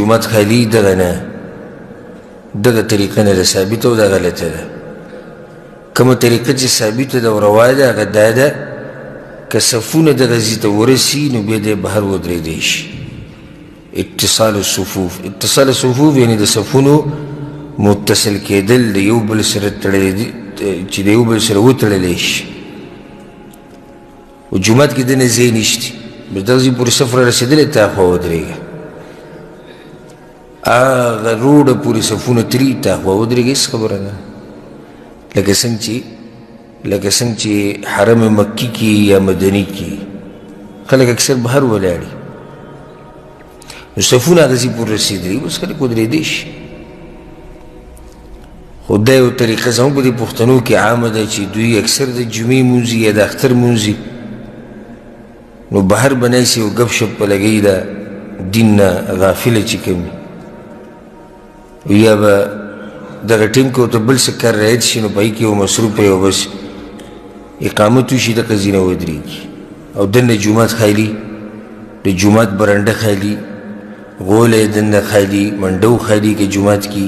جمعت خالی دغه نه دغه طریقه نه ده ثابته او دا غلطه ده کومه طریقه چې ثابته ده او روا ده هغه دا ده که صفونه دغه ځای ته ورسي نو بیا دی بهر ودرېدی شي اتصال الصفوف اتصال الصفوف یعنی د صفونو متصل کېدل د یو بل سره تړلی چې د یو بل سره وتړلی شي و جومات کې دنه ځای نشته بس دغه ځای پورې صف را رسېدلی تا خوا ودرېږه هغه روډه پورې صفونه تلي تا خوا ودرېږه هېڅ خبره نه لکه څنګه چې حرم مکی کې یا مدني کې خلک اکثر بهر ولاړي نو صفونه هغه ځای پورې رسېدلي بس خلک ودرېدی شي خو دا یو طریقه زموږ په دې پښتنو کې عامه ده چې دوی اکثر د جمعې مونځي یا د اختر مونځي نو بهر به ناسي او ګپ شپ په لګوي د دین نه غافله چې کوم یا به دغه ټیم کې ورته بل څه کار رایت شي نو په هغې کې یو مصروف یو بس اقامت وشي دغه ځای نه ودرېږي او دننه جومات خالي د جومات برنډه خالي غوله یې دننه خالي منډه خالي که جومات کې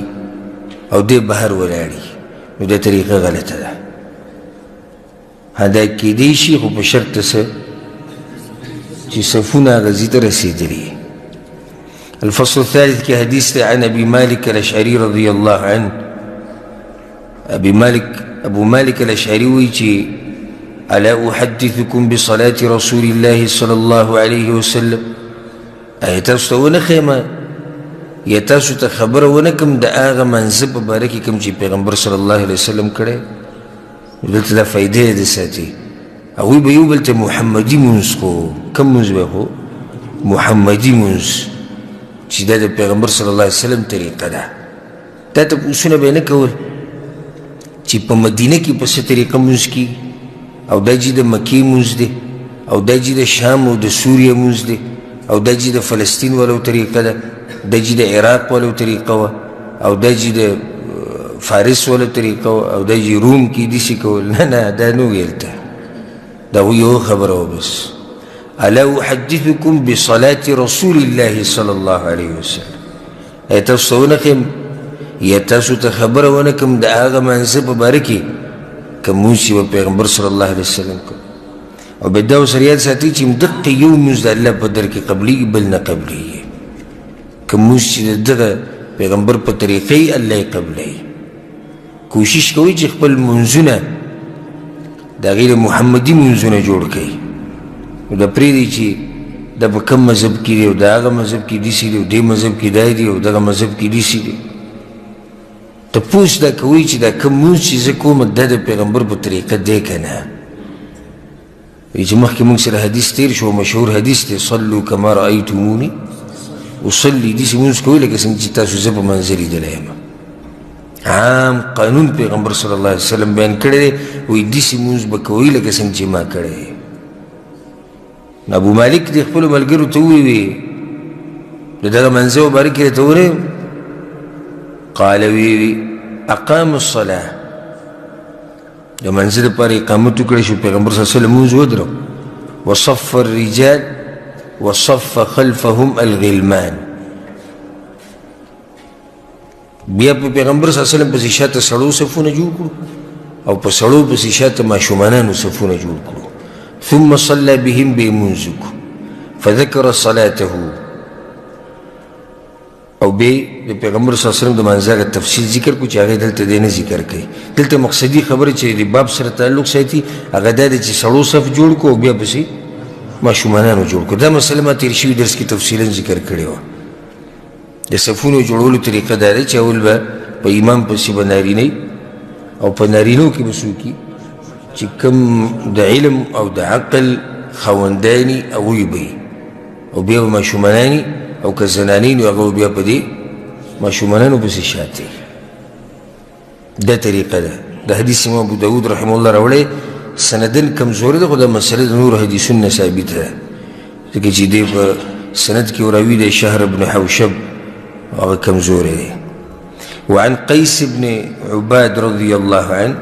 او دی بهر ولاړي نو دا طریقه غلطه ده دا کېدی شي خو په شرط څه چې صفونه هغه ځای ته رسېدلي الفصل الثالث کې حدیث دی عن ابي مالك الاشعري رضي الله عنه ابو مالك الاشعري وایي چې الا احدثكم بصلاة رسول الله صلى الله عليه وسلم ایا تاسو ته ونه ښیم یا تاسو ته خبره ونه کړم د هغه منځه په باره کې کوم چې پیغمبر صلی الله علیه وسلم کړی دلته دا فایدې د ساتي هغوی به یو بل ته محمدي مونځ خو کوم مونځ به خو محمدي مونځ چې دا د پیغمبر صلی الله علیه وسلم طریقه ده دا تپوسونه به یې نه کول چې په مدینه کې په څه طریقه مونځ کېږي او دا چې د مکې مونځ دی او دا چې د شام او د سوریه مونځ دی او دا چې د فلسطین ولو طریقه ده دا چې د عراق ولو طریقه وه او دا چې د فارس ولو طریقه وه او دا چې روم کې داسې کول نه دا نه ویل ته دا یو خبره وه بس الا احدثكم بصلاة رسول الله صلى الله عليه وسلم ایا تاسو ته ونه ښیم یا تاسو ته خبره ونه کړم د هغه منځه په باره کې که مونځ چې به پیغمبر صلی الله علیه وسلم کو او بیا دا ورسره یاد ساتئ چې دقه یو مونځ د الله په در کې قبلیږي بل نه قبلیږي که مونځ چې د دغه پیغمبر په طریقې الله یې قبلوي کوشش کوئ چې خپل مونځونه د هغې د محمدي مونځونه جوړ کړئ نو دا پرېږدئ چې دا په کوم مذهب کې دی او د هغه مذهب کې داسې دی او دې مذهب کې دا دی او دغه مذهب کې داسې دی تپوس دا کوئ چې دا کوم مونځ چې زه کوم دا د پیغمبر په طریقه دی که نه وایي چې مخکې موږ سره حدیث تېر شو مشهور حدیث دی صلو کما رأیتموني اصلي داسې مونځ کوئ لکه څنګه چې تاسو زه په منظر لیدلی یم عام قانون پیغمبر صلی الله علیه وسلم بیان کړی دی وایي داسې مونځ به کوئ لکه څنګه چې ما کړی دی ابو مالک د خپلو ملګرو ته وویې د دغه منځه مبارک کې درته وریم قال وی اقام الصلاه د منځه دپاره اقامت وکړی شو پیغمبر صلی الله علیه وسلم مونځ ودرو وصف الرجال وصف خلفهم الغلمان بیا په پیغمبر صلی الله علیه وسلم پسې شاته سړو صفونه جوړ کړو او په سړو پسې شاته ماشومانانو صفونه جوړ کړو ثم صلى بهم بمنزك فذكر صلاته او بی د پیغمبر صلی الله علیه وسلم د منځه تفصیل ذکر کو چې هغه دلته دی نه ذکر کوي دلته مقصدی خبره چې د باب سره تعلق ساتي هغه دا دی چې سړو صف جوړ کو او بیا پسې ماشومانانو جوړ کو دا مسله ما تېر شوي درس کې تفصیلا ذکر کړې وه د صفونو جوړولو طریقه دا دی چې اول به په امام پسې به نارینه او په نارینو کې به څوک چې کوم د علم او د عقل خاوندانی هغوی به او بیا به ماشومانانی او که زنانین هغه بیا په دې ماشومانانو پسې شاته دا طریقه ده د حدیث امام ابو داود رحمه الله راوړی سندن کمزوري ده خو دا مسله د نور حدیثونه ثابته ده ځکه چې دی په سند کې راوي دی شهر بن حوشب هغه کمزوری دی وعن قيس بن عباد رضي الله عنه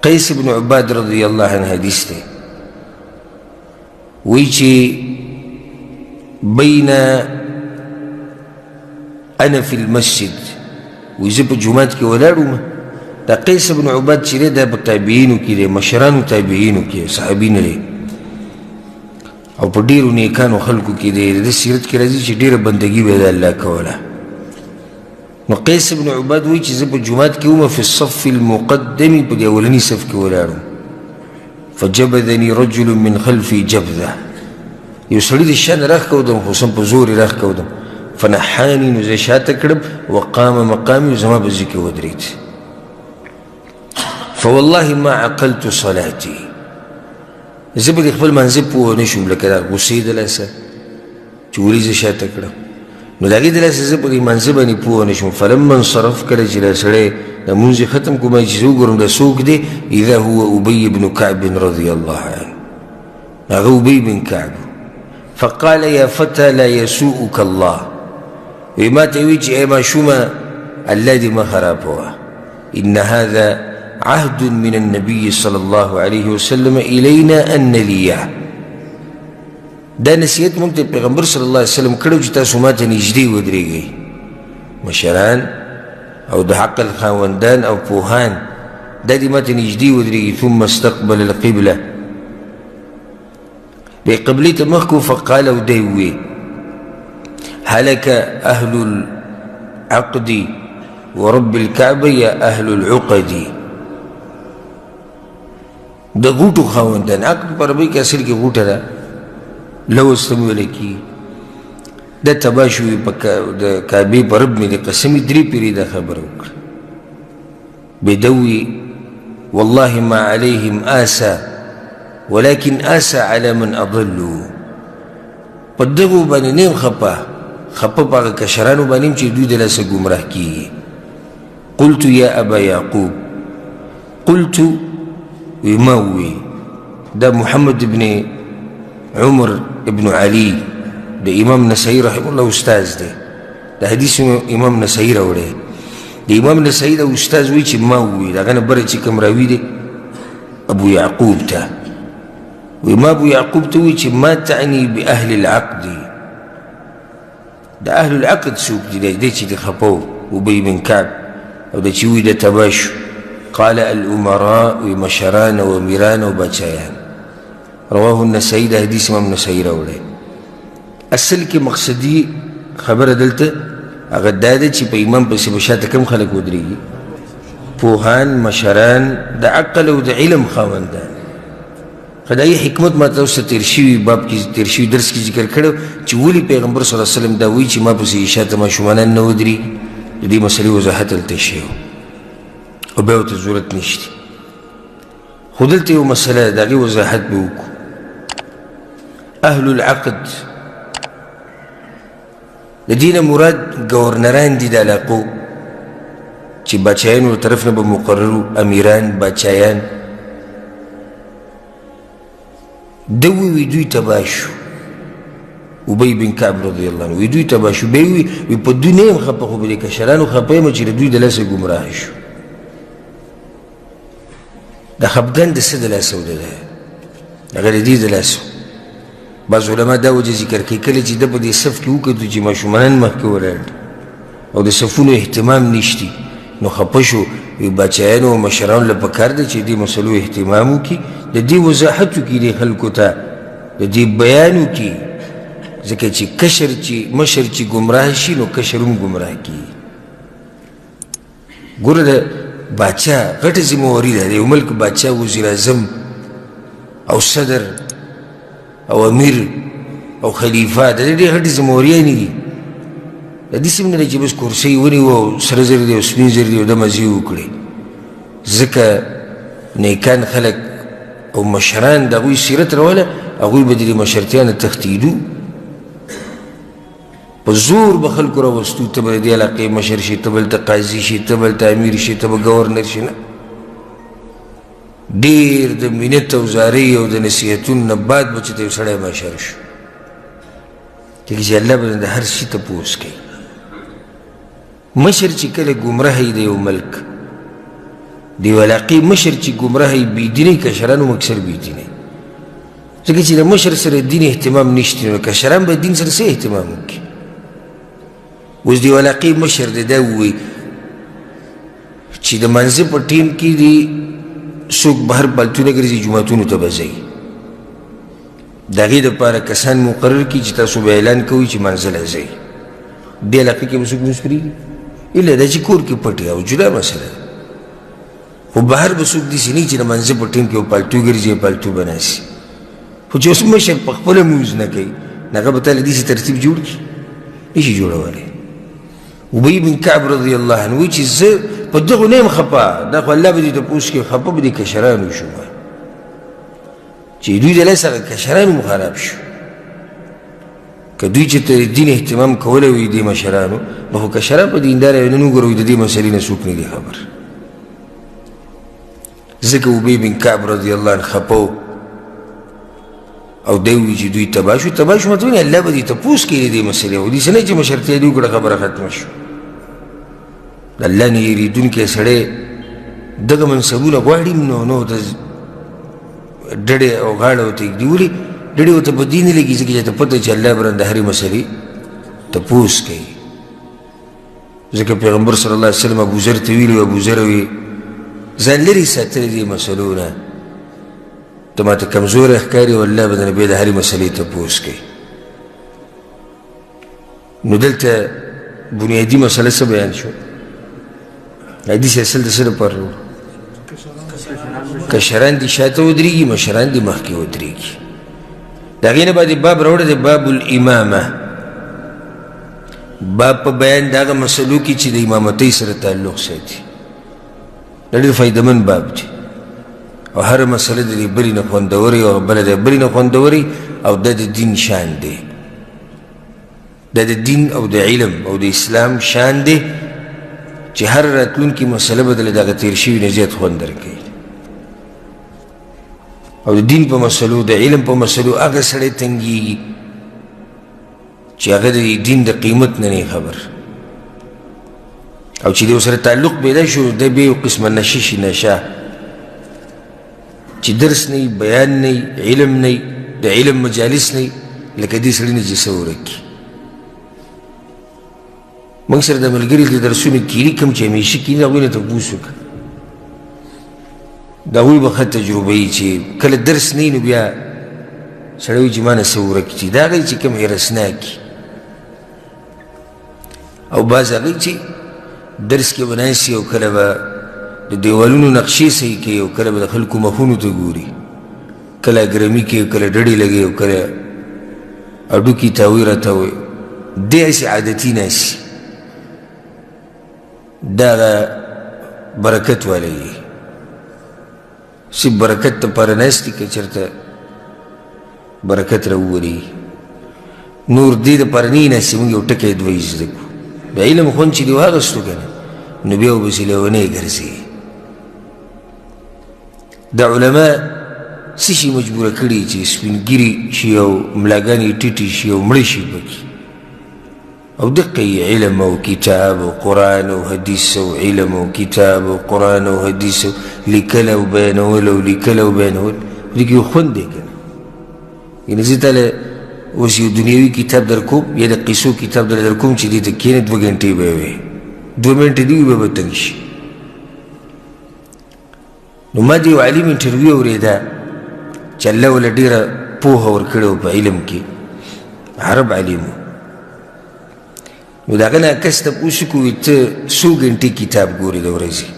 قيس بن عباد رضي الله عنه حدیث دی وی چې بین انا فی المسجد وی زه په جومات کې ولاړم دا قیس بن عباد چې دی دا په تابعینو کې دی مشرانو تابعینو کې صحابي نه دی او په ډېرو نیکانو خلکو کې دی د سیرت کې راځي چې ډېره بندګي به د الله کوله نو قیس بن عباد وی چې زه په جومات کې وم فی الصف المقدم په دې اولني صف کې ولاړم فجبذني رجل من خلفي جبذه یو سړي د شا نه راښکودم خو سم په زور یې راښکودم فنحاني نو زه شاته کړم وقام مقامي زما په ځای کې ودرېد فوالله ما عقلت صلاتي زه به د خپل منځه پوه نه شوم لکه دا غوسې د لاسه چې ولې زه شاته کړم نو د هغې د لاسه زه په دې منځه باندې پوه نه شوم فلما انصرف کله چې دا سړی د مونځ یې ختم کړو ما چې زه وګورم دا څوک دی اذا هو ابي بن كعب رضي الله عنه هغه ابي بن كعب فقال يا فتى لا يسوءك الله وما تيويج اي ما شوما الذي ما خرابوا ان هذا عهد من النبي صلى الله عليه وسلم الينا ان نليه دا نصیحت مونږ ته پیغمبر صلی الله علیه وسلم کړو چې تاسو ماته نږدې ودرېږئ مشران او د عقل خاوندان او پوهان دا دې ماته نږدې ودرېږي ثم استقبل القبله دی قبلې ته مخ کړو فقال او دی ووی هلك أهل العقد ورب الكعبة يا أهل العقد دا غوټو خاوندان عقد په عربۍ کې اصل کې غوټه ده لوز ته ویلی کېږي دا تباه شوي د کعبې په رب مې د قسمې درې پیرې دا خبره وکړه بدوي والله ما عليهم آسى ولكن آسى على من أضلوا په دغو باندې نیم خپه په هغه کشرانو باندې چې دوی د لاسه ګمراه کېږي قلت یا ابا یعقوب قلت وما وی دا محمد ابن عمر ابن علي د امام نسائی رحمه الله استاذ دی د حدیث امام نسائی راوړی د امام نسائی د استاذ وی چې ما وی د هغه نه بره چې کوم راوي دی ابو یعقوب ته وی ما ابو یعقوب ته وی چې ما تعني باهل العقد د اهل العقد څوک دي دی چې د خپو ابي بن كعب او د چې وی د تباشو قال الامراء ومشران واميران وبچایان رواه النسائي د حدیث امام نسائی راوړی اصل کې مقصدي خبره دلته هغه دا ده چې په امام پسې به شاته کوم خلک ودرېږي پوهان مشران د عقل او د علم خاوندان خدای حکمت ما تاسو تیر شوي باب کې تیر شوي درس کې ذکر کړو چې ولې پیغمبر صلی الله علیه وسلم دا وایي چې ما پسې شاته ماشومان نه ودرېږي د دې مسلې وضاحت دلته شوی او بیا ورته ضرورت نشته خو دلته یو مسله ده د هغې وضاحت به وکړو اهل العقد د دې نه مراد ګورنران دي د علاقو چې بچایانو له طرف نه به مقررو امیران بچایان ده وی دوی تباه شو ابی بن کعب رضی الله عنه وی دوی تباه شو بیا وی په دوی نه یم خفه خو به د کشرانو خفه یم چې د دوی د لاسه ګمراه شو د خفګان د څه د لاسه وده ده هغه د دې د لاسه بعض علما دا وجه ذکر کوي کله چې ده په دې صف کې وکتو چې ماشومان مخکې ولاړ او د صفونو اهتمام نشتی نو خفه شو وی بچیانو او مشرانو له پکار ده چې دې مسلو اهتمام وکړي د دې وضاحت وکړي دې خلکو ته د دې بیان وکړي ځکه چې مشر چې ګمراه شي نو کشر هم ګمراه کېږي ګوره د باچا غټه ذمهواري ده د یو ملک باچا وزیر اعظم او صدر او امیر او خلیفه د دې غټې ذمهوریانې دي د دې سم نه دی چې بس کرسۍ ونیو او سره زر دی او سپین زر دی او د مزې وکړي ځکه نیکان خلک او مشران د هغوی سیرت راوله هغوی به د دې مشرتیا نه تښتېدو په زور به خلکو راوستو ته به د دې علاقې مشر شي ته بلته قاضي شي ته بلته امیر شي ته به ګورنر شي نه ډېر د منت او زارۍ او د نصیحتونو نه بعد به چې ته یو سړی مشر شو ځکه چې الله به د هر شي تپوس کوي مشر چې کله ګمراهی د یو ملک د یو علاقې مشر چې ګمراهی بېدینۍ کشران هم اکثر بېدینۍ ځکه چې د مشر سره دین اهتمام نشته نو کشران به دین سره څه اهتمام وکړي. اوس د یو علاقې مشر دی دا ووایي چې د منځه په ټیم کې دي څوک بهر پلتونه ګرځي جوماتونو ته به ځئ، د هغې دپاره کسان مقرر کړي چې تاسو به اعلان کوئ چې منزله ځئ. دې علاقې کې به څوک لمونځ پرېږدي؟ الا دا چې کور کې پټ او جدا مسله ده. خو بهر به څوک داسې نه چې د منځه په ټیم کې یو پالتو ګرځي پالتو به ناسي. خو چې اوس مشر په خپله لمونځ نه کوي نو هغه به تاله داسې ترتیب جوړ کړي؟ نشي جوړولی. ابی بن کعب رضی الله عنه وایي چې زه په دغو نه یم خفه، دا خو الله به دې تپوس کړي، خفه به دې کشرانو شوم چې دوی د لاسه کشرانو مو خراب شو. که دوی چې ته دین اهتمام کولی وي دې مشرانو نو خو کشران په دینداره وي نن وګورئ د دې مسلې نه څوک نه دي خبر. ځکه ابی بن کعب رضی الله عنه خفه و او دی وایي چې دوی تباه شو. تباه شو مطلب الله به دې تپوس کړي د دې مسلې او داسې نه چې مشرتیا دې وکړه خبره ختمه شو. د الله نه یېرېدونکی سړی دغه منصبونه غواړي نو د ډډې او غاړه ورته ږدي. ولې ډډې ورته په دې نه لګي ځکه چې ته پته چې الله به د هرې مسلې تپوس کوي. ځکه پیغمبر صلی الله علیه وسلم ابوذر ته ویلي ابوذر وایي ځان لرې ساتلی دې مسلو نه، ته ماته کمزوری ښکاري او الله به د نبی د هرې مسلې تپوس کوي. نو دلته بنیادي مسله څه بیان شو؟ حدیث اصل د څه دپاره و؟ کشران دې شاته ودرېږي، مشران دې مخکې ودرېږي. د هغې نه بعد باب راوړی دی باب الامامه، باب په بیان د هغه مسلو کې چې د امامتۍ سره تعلق ساتي. دا ډېر فایدهمند باب دی او هره مسله د دې بلې نه خوندورې او بله د بلې نه خوندورې او دا د دین شان دی. دا د دین او د علم او د اسلام شان دی چې هر راتلونکې مسله به د هغه تېر شوي نه زیات خوند درکوي. او د دین په مسلو د علم په مسلو هغه سړی تنګېږي چې هغه د دین د قیمت نه نه خبر او چې د ورسره تعلق پیدا شو دی بیا یو قسمه نشه شي، نشه چې درس نه بیان نه علم نه د علم مجالس نه لکه دې سړي نه چې څه ورک کړي. موږ سره د ملګري د درسونو کیري کوم چې همیشه کیني هغوی نه تپوس وکړه. د هغوی به ښه تجربه وي چې کله درس نه وي نو بیا سړی وایي چې ما نه څه ورک چې دا هغوی چې کوم هرسناک او بعض هغوی چې درس کې به ناست او کله به د دیوالونو نقشې صحیح کوي او کله به د خلکو مخونو ته ګوري، کله اګرمي کوي کله ډډې لګوي او کله هډوکي تاوی راته وایي. دې هسې عادتي ناست دا هغه برکت والی دی. صرف برکت دپاره ناست دي که چېرته برکت راوولي. نور دې دپاره نه یې ناست موږ یو ټکی دوه زده کړو. د علم خوند چې دې واخیستو که نه نو بیا وبسې لیونی ګرځې. د علما څه شي مجبوره کړي چې سپین ګیري شي او ملاګانې ټیټې شي او مړه شي پکې او دقه علم او کتاب او قرآن او حدیث او علم او کتاب او قرآن او حدیث او لیکل او بیانول او لیکل او بیانول دې کې یو خوند دی که نه. یعنې زه تاله اوس یو دنیوي کتاب در کوم یا د قیسو کتاب در کوم چې دې ته کښېنې 2 ګنټې به وې 2 منټې دې وي به تنګ شي. نو ما د یو عالم انټرویو اورېده چې الله وله ډېره پوهه ورکړې وه په علم کې، عرب عالم و. نو د هغه نه کس تپوس وکړو وایي ته څو ګنټې کتاب ګورې د ورځې؟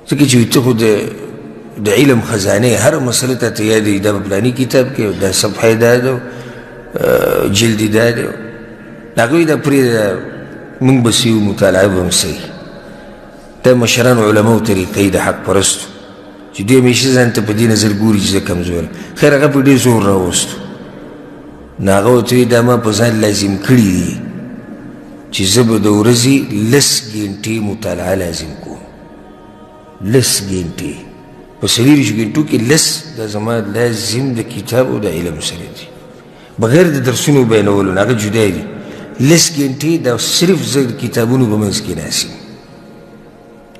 ځکه چې وایي ته خو د علم خزانې هره مسله ته ته یادوي دا په فلاني کتاب کې دا صفحه دا ده جلد دا ده. هغه وایي دا پرېږده موږ به څه یو مطالعه به هم صحیح. دا مشران علماو طریقې د حق پرستو چې دوی همیشه ځان ته په دې نظر ګوري چې زه کمزوری. خیر هغه په ډېر زور راوستو نو هغه ورته وایي دا ما په ځان لازم کړي دي چې زه به د ورځې 10 ګنټې مطالعه لازم کوم. 10 ګنټې په 24 ګنټو کې 10 دا زما لازم د کتاب او د علم سره دي بغیر د درسونو بیانولو نه. هغه جدا دي 10 ګنټې دا صرف زه د کتابونو په منځ کې ناست یم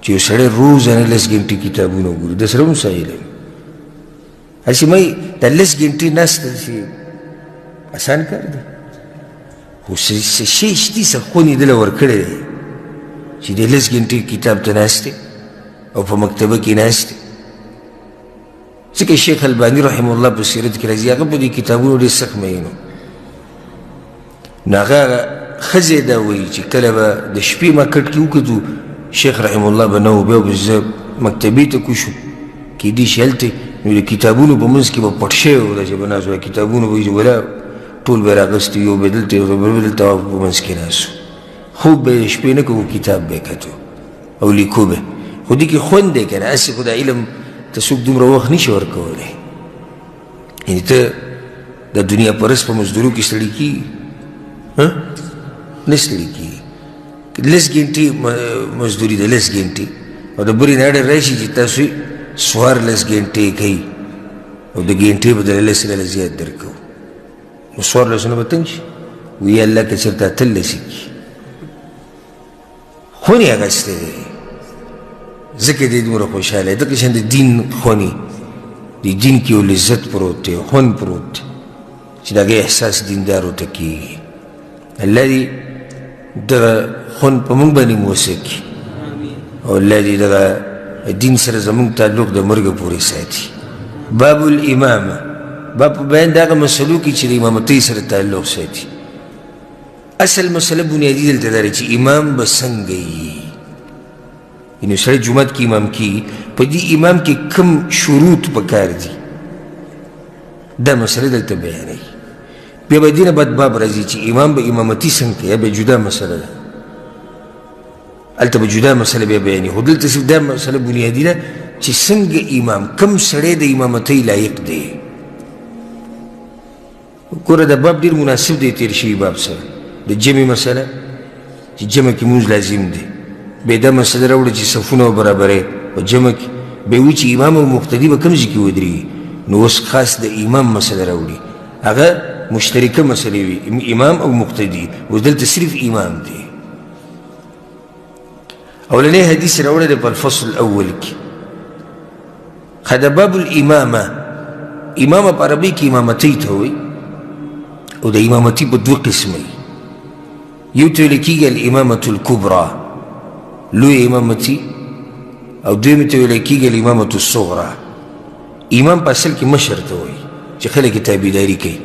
چې یو سړی روزانه 10 ګنټې کتابونه ګوري د سره هم څه علم هسې مې دا 10 ګنټې ناسته چې اسان کار دی خو څه شی شتي څه خونې دله ورکړی دی چې د 10 ګنټې کتاب ته ناست دی او په مکتبه کې ناست دی ځکه شیخ الباني رحمه الله په سیرت کې راځي هغه په دې کتابونو ډېر سخت مین و نو هغه ښځې دا وایي چې کله به د شپې ما کټ کې وکتو شیخ رحمه الله به نه و بیا به زه مکتبې ته کوشو کیدای شي هلته نو د کتابونو په منځ کې به پټ شوی و داسې به ناست و کتابونو به وي ولا ټول به یې راغستي یو به دلته یو به دلته په منځ کې ناست و خوب به یې شپې نه کوو کتاب به یې کتو او لیکو به خو دې کې خوند دی که نه هسې خو دا علم ته څوک دومره وخت نشي ورکولی یعنې ته د دنیا پرست په مزدورو کې ستړي کېږي نه ستړي کېږي 10 ګنټې مزدوري ده 10 ګنټې او د برې نه اډر راشي چې تاسو 14 ګنټې کوي او د ګنټې بدله 10 زیات درکوو نو 14 نه به تنګ شي وی الله که چېرته 18 کي خونې اخیستی دی ځکه دی دومره خوشحاله دی دغه شان د دین خونې د دین کې یو لذت پروت دی خوند پروت دی چې د هغې احساس دیندارو ته کېږي الله دې دغه خوند په موږ باندې موسه کړي او الله دې دغه دین سره زموږ تعلق د مرګه پورې ساتي باب الامامه باب په بیان د هغه مسلو کې چې د امامتۍ سره تعلق ساتي اصل مسله بنیادي دلته دا چې امام به څنګه وي یعنې سړی جومات کې امام کېږي په دې امام کې کوم شروط پکار دي دا مسله دلته بیانوي بیا به دې نه بعد باب راځي چې امام به امامتي څنګه کوي بیا جدا مسله ده هلته به جدا مسله بیا بیانوي خو دلته صرف دا مسله بنیادي ده چې څنګه امام کوم سړی د امامتۍ لایق دی ګوره دا باب ډېر مناسب دی تېر شوي باب سره د جمع مسله چې جمع کې مونځ لازم دی بیا دا مسله راوړه چې صفونه برابرې په جمع کې بیا وایي چې امام او مقتدي به کوم ځای کې ودرېږي نو اوس خاص د امام مسله راوړي هغه مشترکه مسلې وي امام او مقتدي اوس دلته صرف امام دی اولنی حدیث راوړی دی په الفصل الاول کې دا باب الامامه امامه په عربۍ کې امامتۍ ته وایي او د امامتي په دوه قسمه یو ته ویل کېږي الامامة الکبرى لوی امامتي او دویمې ته ویل کېږي الامامة الصغرى امام په اصل کې مشر ته وایي چې خلک یې تابعداري کوي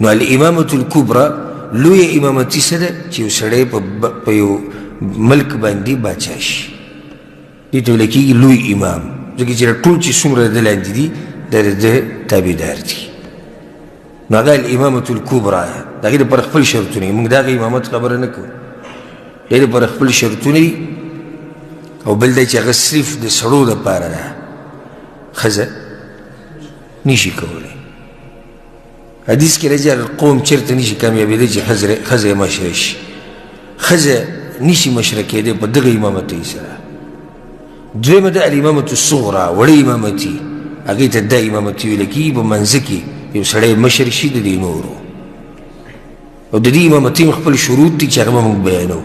نو الامامة الکبرى لوی امامتي څه ده چې یو سړی په یو ملک باندې باچا شي دې ته ویل کېږي لوی امام ځکه چې ټول چې څومره د لاندې دي دا د تابعدار دي نو هغه الامامة الکبرى د هغې دپاره خپل شرطونه دي موږ د هغه امامت خبره نه کوو د هغې دپاره خپل شرطونه دي او بل دی چې هغه صرف د سړو دپاره ده ښځه نشي کولی حدیث کې راځي قوم چېرته نشي کامیابېدی چې ښځه یې مشره شي ښځه نشي مشره کېدی په دغه امامتۍ سره دویمه ده الامامة الصغرى وړه امامتي هغې ته دا امامتي ویل کېږي په منځه کې یو سړی مشر شي د دې نورو او د دې امامتي خپل شروط دي چې هغه به موږ بیانوو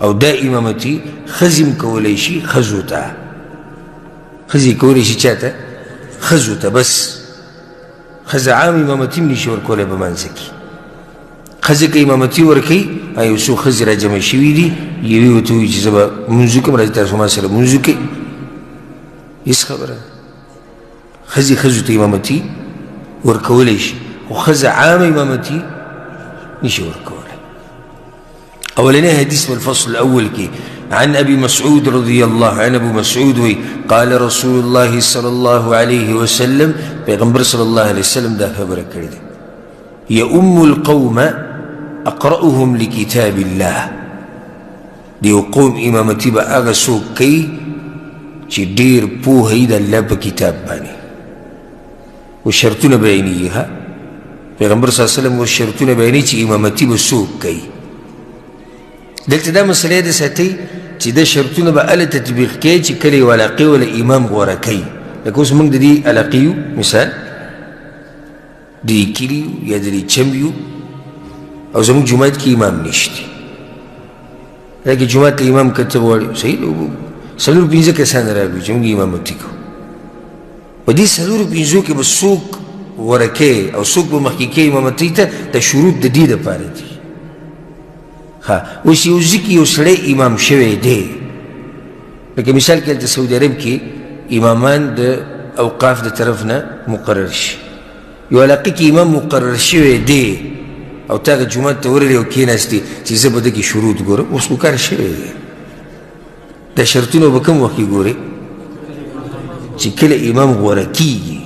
او دا امامتي ښځې هم کولی شي ښځو ته ښځې کولی شي چا ته ښځو ته بس ښځه عام امامتي هم نشي ورکولی په منځه کې ښځې که امامتي ورکوي یو څو ښځې را جمع شوي دي یوې ورته وایي چې زه به لمونځ وکړم راځئ تاسو ما سره لمونځ وکړئ هېڅ خبره ښځې ښځو ته امامتي ورکولی شي خو ښځه عام امامتي نشي ورکولی اولنی حدیث په الفصل الاول کې عن ابي مسعود رضي الله عنه ابو مسعود وی قال رسول الله صلى الله عليه وسلم پیغمبر صلی الله علیه وسلم دا خبره کړې ده يؤم القوم اقرأهم لكتاب الله د یو قوم امامتي به هغه څوک کوي چې ډېر پوهه یي د الله په کتاب باندې و شرطونه بیانیږي پیغمبر صلی الله علیه وسلم و شرطونه بیانوي چې امامتي به څوک کوي دلته دا مسله ده ساتئ چې دا شرطونه به هله تطبیق کوي چې کله یو علاقې ولا امام غوره کوي لکه اوس موږ د دې علاقې یو مثال د دې کلي یو یا د دې چم یو او زموږ جومات کې امام نشته لکه جومات ته امام که ته غواړې صحیح ده څلور پنځه کسان راغلي چې موږ امامتي کوو په دې څلورو پنځو کې به څوک غوره کوي او څوک به مخکې کوي امامتۍ ته د شروط د دې دپاره دي. اوس یو ځای کې یو سړی امام شوی دی، لکه مثال کې هلته سعودي عرب کې امامان د اوقاف د طرف نه مقرر شي، یو علاقه کې امام مقرر شوی دی او تا هغه جومات ته ورغلی او کېناستې چې زه به دغې شروط ګورم، اوس خو کار شوی دی. دا شرطونه به کوم وخت کې ګورې چې کله امام غوره کېږي.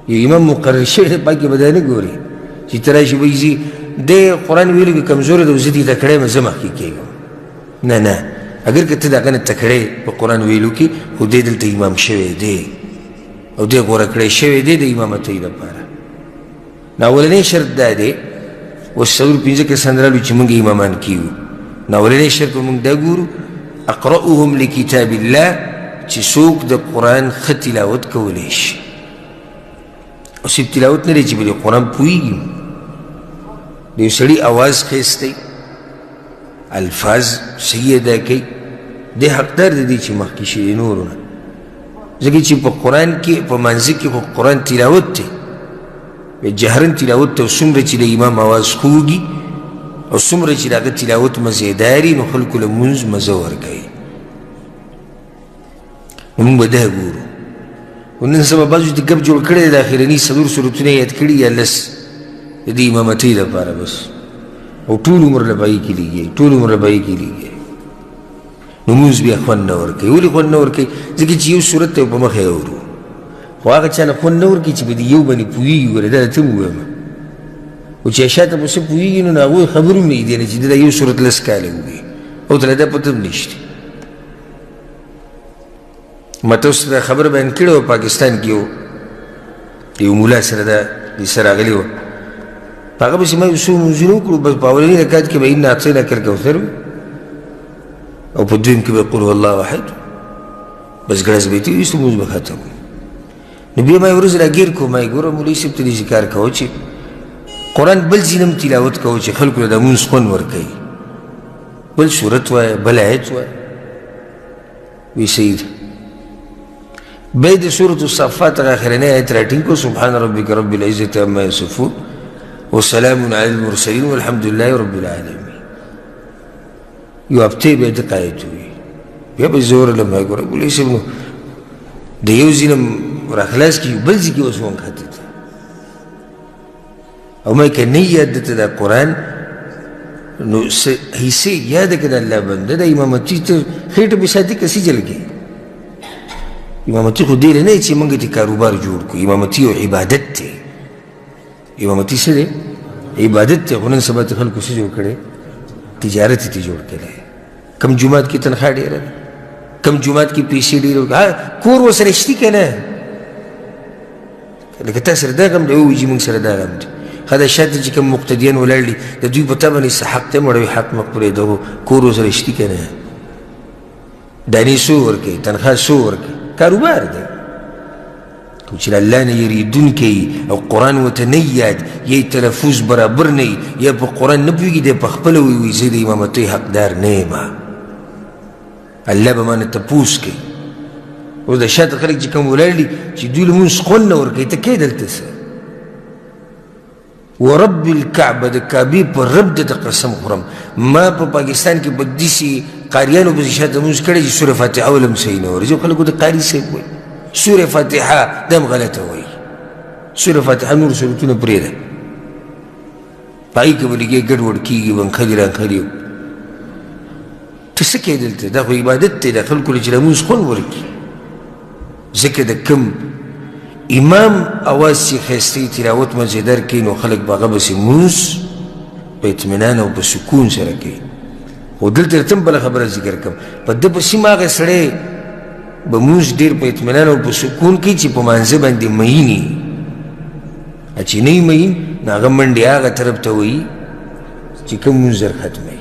یو امام مقرر شوی دی پاکې به دا نه ګورې چې ته راشي وایي زه دی قرآن ویلو کې کمزوری دی او زه دې تکړی یم زه مخکې کېږم. نه نه، اگر که ته د هغه نه تکړی په قرآن ویلو کې، خو دی دلته امام شوی دی او دی غوره کړی شوی دی د امامتۍ دپاره. نو اولنی شرط دا دی، اوس څلور پنځه کسان رالو چې موږ امامان کیږو، نو اولنی شرط به موږ دا ګورو اقرأهم لکتاب الله، چې څوک د قرآن ښه تلاوت کولی شي. او صرف تلاوت نه دی چې به د قرآن پوهېږي، د یو سړي اواز ښایستی، الفاظ صحیح ادا کوي، دی حقدار د دې چې مخکې شي د نورو نه. ځکه چې په قرآن کې په مانځه کې خو قرآن تلاوت دی، جهرن تلاوت ته څومره چې د امام اواز خوږي او څومره چې د هغه تلاوت مزېداري، نو خلکو له مونځ مزه ورکوي. نو مونږ به دا ګورو. خو نن سبا بعضو چې ګپ جوړ کړی دی د اخرني څلور سورتونه یاد کړي یا لس د دې امامتۍ دپاره بس، او ټول عمر له به یې کې لګي، ټول عمر له به یې کې لګي. نو مونځ بیا خوند نه ورکوي. ولې خوند نه ورکوي؟ ځکه چې یو صورت ته په مخه اورو، خو هغه چا نه خوند نه ورکوي چې په دې یو باندې پوهېږي. ګوره دا ته م ووایم، او چې شاته په څه پوهېږي نو هغوی خبر هم نه دي چې دا یو صورت لس کاله ووایي او ته له دا پته هم نشته. ما تاسو ته دا خبره بیان کړې وه، پاکستان کې یو مولا سره دا کیسه راغلې وه، په هغه پسې ما یو څو مونځونه وکړو، بس په اولني رکعت کې به انا اعطیناک الکوثر او په دویم کې به قل هو الله احد، بس ګړز به یې تېر مونځ به ختم. نو بیا ما یو ورځ راګیر کړو، ما یې ګوره مولوي صاحب ته داسې کار کوه چې قرآن بل ځای نه هم تلاوت کوه چې خلکو له دا مونځ خوند ورکوي، بل صورت وایه بل آیت وایه. وی صحیح ده. بیا د سورة الصافات هغه اخرنی آیت راټینګ کړو، سبحان ربک رب العزة عما یصفون وسلام علی المرسلین والحمد لله رب العالمین. یو هفتې بیا دغه آیت ووایي، بیا به زه ورغلم، ما ګوره مولوي صاحب نو د یو ځای نه راخلاص کړي بل ځای کې اوس ونښتې ته، او ما که نه یاد درته دا قرآن نو حصې یاده که د الله بنده د امامتي ته خېټه پې ساتي که سجل کې. امامتي خو دې نه چې موږ دې کاروبار جوړ کړو، امامتي یو عبادت دی. امامتي څه دی؟ عبادت دی. خو نن سبا ته خلکو څه جوړ کړی؟ تجارت یې جوړ کړی. کم جومات کې تنخواه ډېره ده، کم جومات کې پیسې ډېرې، کور ورسره شتي که نه؟ لکه تا سره دا غم دی، ووایي چې موږ سره دا غم دی. ښه دا شاته چې کوم مقتدیان ولاړ دي د دوی په تا باندې څه حق دی مړوي، حق مه پرېږده، خو کور ورسره شتي که نه؟ دانې څو ورکوي، تنخواه څو ورکوي؟ کاروبار دی. کوم چې الله نه یریدونکی او قرآن ورته نه یاد، یا یې تلفظ برابر نه وي، یا په قرآن نه پوهېږي، دی په خپله وایي زه د امامتۍ حقدار نه یم، الله به مانه تپوس کوي. اوس د شاته خلک چې کوم ولاړ دي چې دوی لمونځ خوند نه ورکوي، ته کوې دلته څه؟ ورب الکعبه، د کعبې په رب دته قسم خورم، ما په پاکستان کې په داسې قاریانو پسې شاته لمونځ کړی چې سورة فاتحه ولم صحیح نه ورځي، خلکو د قاري صاحب وایي سورة فاتحه دا هم غلطه وایي، سورة فاتحه نور سورتونه پرېږده، په هغې کې به لږې ګډوډ کېږي، بنخلي رانخلي. ته څه کوې دلته؟ دا خو عبادت دی، دا خلکو له چې لمونځ خوند ورکړي. ځکه د کوم امام اواز چې ښایسته تلاوت مزېدار کوي، نو خلک به هغه پسې مونځ په اطمینان او په سکون سره کوي. خو دلته درته هم بله خبره ذکر کړم، په ده پسې هم هغه سړی به مونځ ډېر په اطمینان او په سکون کوي چې په مانځه باندې مین وي، چې نه وي مین نو هغه منډې هغه طرف ته وایي چې کوم مونځ زر ختموي.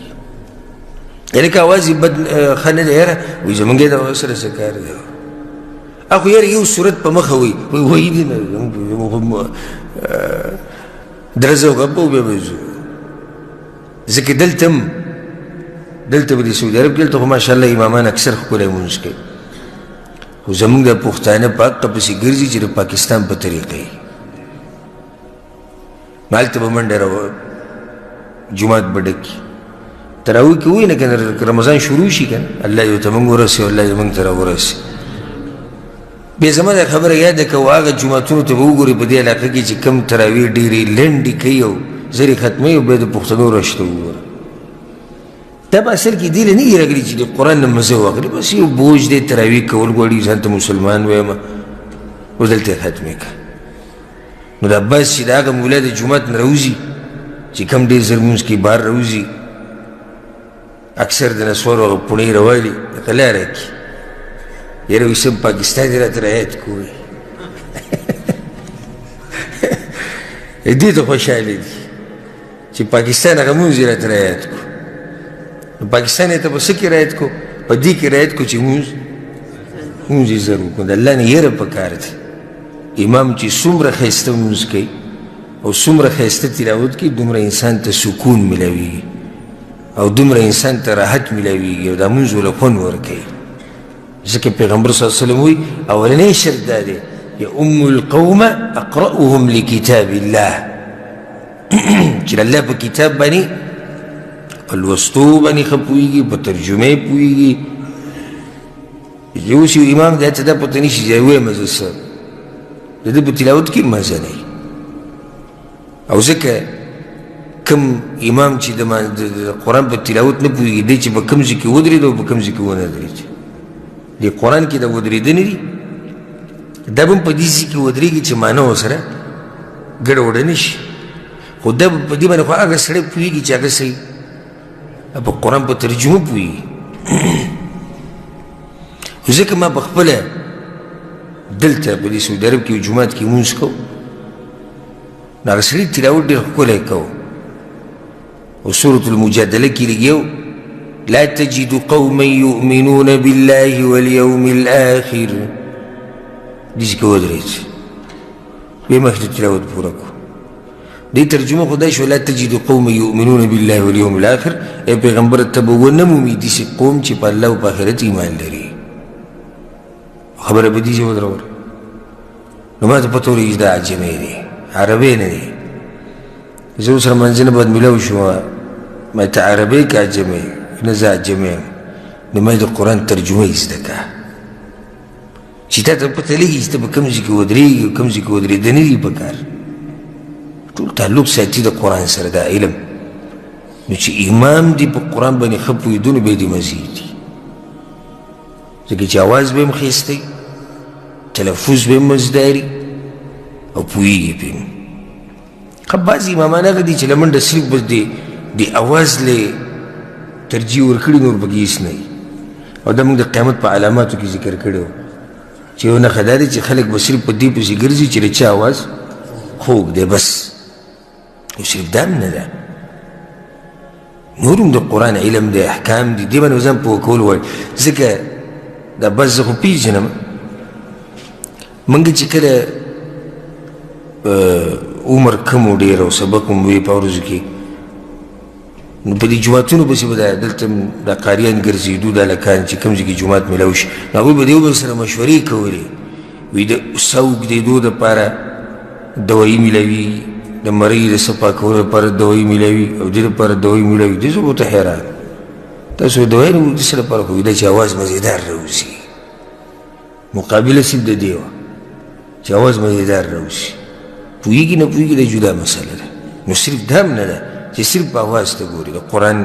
یعنې که اواز یې بد ښه نه دی، یاره وایي زمونږ یې د اواز سره څه کار دی؟ اخو یاره یو صورت په مخه وایي، وایي دي نه درزه وغبه بیا به ځو. ځکه دلته هم دلته به د سعودي عرب کې دلته خو ماشاءالله امامان اکثر ښکلی مونځ کوي، خو زمونږ د پښتانه په حقه پسې ګرځي چې د پاکستان په طریقه یې هلته به منډه جومات به ډک کي تراویح کې وایي نه که رمضان شروع شي که نه الله دې ورته موږ ورسوي الله دې موږ ته راورسوي بیا زما دا خبره یاده که هغه جوماتونو ته به وګورې په دې علاقه کې چې کم تراویح ډېرې لنډې کوي او زر یې ختموي او بیا د پښتنو رشته وګوره دا به اصل کې دې له نه دي راغلي چې د قرآن نه مزه واخلي بس یو بوج دی تراویح کول غواړي ځان ته مسلمان وایم او دلته یې ختمې کړه نو دا بس چې د هغه مولا د جومات نه راوځي چې کم ډېر زر لمونځ کوي بهر راوځي اکثر د نسوارو هغه پوڼې راوالي هغه لاره کړي یاره وایي سم پاکستان یې راته رعایت کوي دې ته خوشحاله دي چې پاکستان هغه مونځ یې راته رعایت کړو نو پاکستان یې ته په څه کې رعایت کړو په دې کې رعایت کړو چې مونځ یې زر وکړو د الله نه یره پکار دی امام چې څومره ښایسته مونځ کوي او څومره ښایسته تلاوت کوي دومره انسان ته سکون میلاویږي او دومره انسان ته راحت میلاویږي او دا مونځ له خوند ورکوي ځکه پیغمبر صلی الله علیه وسلم وایي اولنی شرط دا دی یا ام القوم اقرأهم لکتاب الله چې د الله په کتاب باندې په لوستو باندې ښه پوهېږي په ترجمه یې پوهېږي چې اوس یو امام دی ته دا پته نه شي چې ووایم زه څه د ده په تلاوت کې مزه نه وي او ځکه کم امام چې د قرآن په تلاوت نه پوهېږي دی چې په کوم ځای کې ودرېد او په کوم ځای کې ونه درېد د قرآن کې د ودرېدنې دي دا به هم په دې ځای کې ودرېږي چې معنی ورسره ګډوډه نه شي خو دا په دې باندې خو هغه سړی پوهېږي چې هغه صحیح په قرآن په ترجمه پوهېږي ځکه ما په خپله دلته په دې سعودي عرب کې یو جومات کې لمونځ کوو نو هغه سړي تلاوت ډېر ښکلی کوو او سورة المجادله کې لګیو لا تجد قوما يؤمنون بالله واليوم الآخر دې کې ودرېد بیا مخکې تلاوت پوره کړو دې ترجمه خو دا شوه لا تجد قوما يؤمنون بالله واليوم الآخر ای پیغمبر ته به ونه مومي داسې قوم چې په الله او په آخرت ایمان لري خبره به دې ودروله نو ما ته پته ولګي چې دا عجمې دی عربی نه دی زه ورسره منځنه باید میلاو شوم ما ته عربی که عجمې نه زه عجمې یم نو ما د قرآن ترجمه یې زده کړه چې تا ته پته لګي چې ته په کوم ځای کې ودرېږي او کوم ځای کې ودرېدنې دي په کار ټول تعلق ساتي د قرآن سره دا علم نو چې امام دی په قرآن باندې ښه پوهېدو نو بیا دې مزید دي ځکه چې اواز به هم ښایسته وي تلفظ به هم مزداري او پوهېږي پرې ښه بعض امامان هغه دي چې له منډه صرف بس د اواز له ترجیح ورکړي نور پکې هېڅ نه وي او دا موږ د قیامت په علاماتو کې ذکر کړی و چې یو نښه دا دی چې خلک به صرف په دې پسې ګرځي چې د چا اواز خوږ دی بس او صرف دا هم نه ده نور هم د قرآن علم دی احکام دي دې باندې ځان پوه کول غواړي ځکه دا بس زه خو پېژنم موږ چې کله عمر کم و ډېر او سبق هم وي په ورځو کې نو په دې جوماتونو پسې به دلته دا قاریان ګرځېدو دا هلکان چې کوم ځای کې جومات میلاو شي نو هغوی به د یو بل سره مشورې کولې وایي د ساه اوږدېدو دپاره دوایي میلاوي د مرۍ د سه پاکولو لپاره دوایي میلاوي او دې لپاره دوایي میلاوي دې زه به ورته حیران تاسو دوایي نه د څه لپاره خو دا چې اواز مزېدار راوځي مقابله صرف د دې وه چې اواز مزېدار راوځي پوهېږي نه پوهېږي دا جدا مسله ده نو صرف دا هم نه ده چې صرف په اواز ته ګوري د قرآن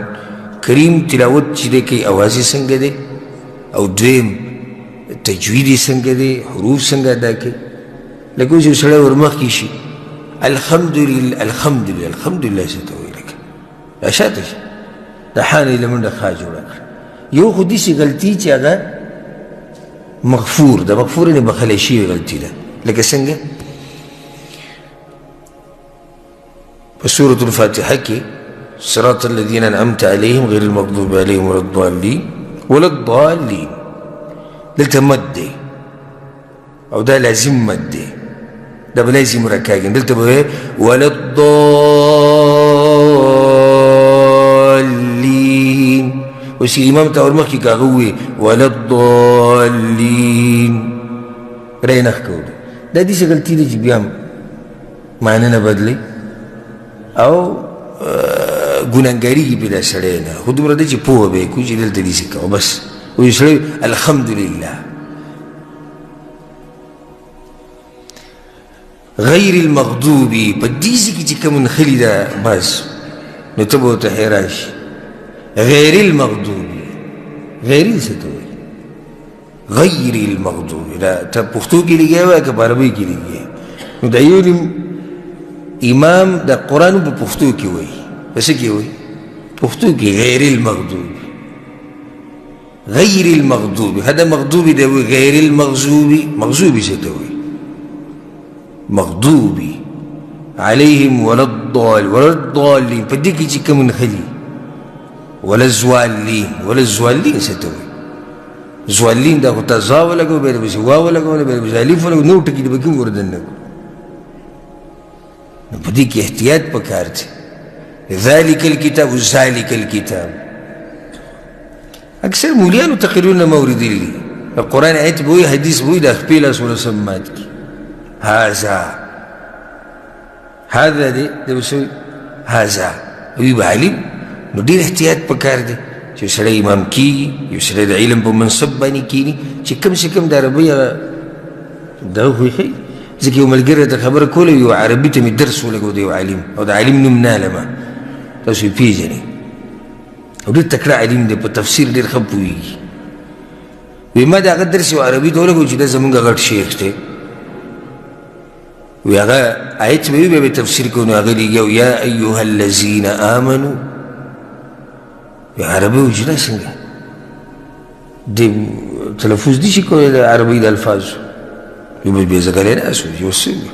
کریم تلاوت چې دی کوي اواز یې څنګه دی او دویم تجوید یې څنګه دی حروف څنګه ادا کوي لکه اوس یو سړی ورمخکې شي الحمدلله الحمدلله الحمدلله څه ته وایي لکه دا شاته شي دا حانې له منډه ښه جوړه کړه یو خو داسې غلطي چې هغه مغفور ده مغفور یعنې بخلی شوې غلطي ده لکه څنګه په سورة الفاتحه کې صراط الذين انعمت عليهم غير المغضوب عليهم ولا الضالين ولا الضالين دلته مد دی او دا لازم مد دی دا به لازم رکاږي دلته به ولا الضالين اوس امام ته ورمخکې که هغه ووایي ولا الضالین رای نښ کولو دا داسې غلطي ده چې بیا هم معنی نه بدلی او ګناهګارېږي پرې دا سړی نه خو دومره ده چې پوهه به یې کړو چې دلته داسې کوه بس وایي سړی الحمدلله غیر المغضوبی په دې ځای کې چې کوم نښلي ده بس نو ته به ورته حیران شي غیر المغضوبی غیري څه ته وایي غیر المغضوبی دا ته پښتو کې لګیا وایه که په عربۍ کې لګیا نو دا یو نیم امام د قرآن په پښتو کې وایي په څه کې وایي پښتو کې غیر المغضوبی غیر المغضوبی هدا مغضوبی دی وایي غیر المغضوبی مغضوبی څه ته وایي مغضوبی علیهم ولا الضالین په دې کې چې کوم نښلي ولا الضالین ولا الضالین څه ته وایي ضالین دا خو ته ضا ولګوه بیا پسې وا ولګوله بیا پسې الف ولګوه نور ټکي دې به کوم وردننه کړو نو په دې کې احتیاط پکار دی ذلک الکتاب ذلک الکتاب اکثر مولیانو تقریرونه ما اورېدلي دي قرآن آیت به وایي حدیث به وایي دا خپې لاس ولسم مات کړي هذا دی دا به څه وایي هذا وي به عالم نو ډېر احتیاط پکار دی چې یو سړی امام کېږي یو سړی د علم په منصب باندې کښېني چې کم سے کم د عربۍ هغه دا خو یې ښایي ځکه یو ملګری ته خبره کوله یو عربي ته مې درس ولګو د یو عالم او د عالم نوم نه علمه تاسو یې پېژنئ او ډېر تکړه عالم دی په تفسیر ډېر ښه پوهېږي وی ما د هغه درس یو عربي ته ولګو چې دا زمونږ غټ شیخ دی وی هغه آیت به وي بیا به تفسیر کوو نو هغه لېږي او یا ایها الذین آمنو وی عربي وي چې دا څنګه د تلفظ دي شي کولی د عربۍ د الفاظو یو بل بیا ځکه ناست وي چې اوس څنګه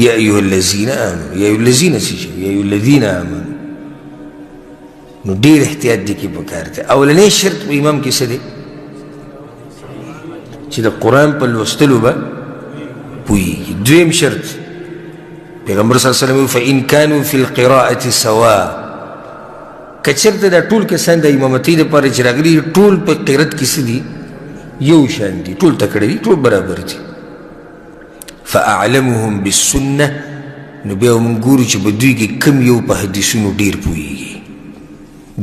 یا ایها الذین آمنو یا ایها الذین څه شي یا ایها الذین آمنو نو ډېر احتیاط دې کې پکار دی اولنی شرط په امام کې څه دی چې د قرآن په لوستلو به پوهېږي دویم شرط پیغمبر صلی الله علیه وسلم فإن كانوا في القراءة سواء که چېرته دا ټول کسان د امامتۍ دپاره چې راغلي ټول په قرت کې څه دي یو شان دي ټول تکړه دي ټول برابر دي فأعلمهم بالسنة نو بیا موږ ګورو چې په دوی کې کم یو په حدیثونو ډېر پوهېږي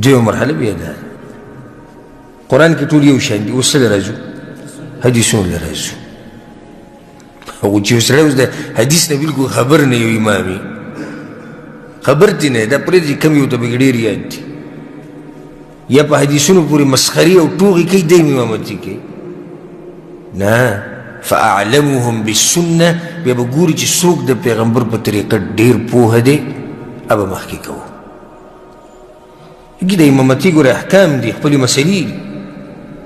دویمه مرحله بیا ده قرآن کې ټول یو شان دي اوس څه له راځو حدیثونو له راځو هغه چې یو سړی اوس د حدیث نه بلکل خبر نه یو امامي خبر دي نه دا پرېږدي کم یو ته پکې ډېر یاد دي یا په حدیثونو پورې مسخري او ټوغې کوي دی امامتي کوي نه فأعلمهم بالسنة بیا به ګوري چې څوک د پیغمبر په طریقه ډېر پوهه دی هغه مخکې کوو د امامتي ګوره احکام دي خپلې مسلې دي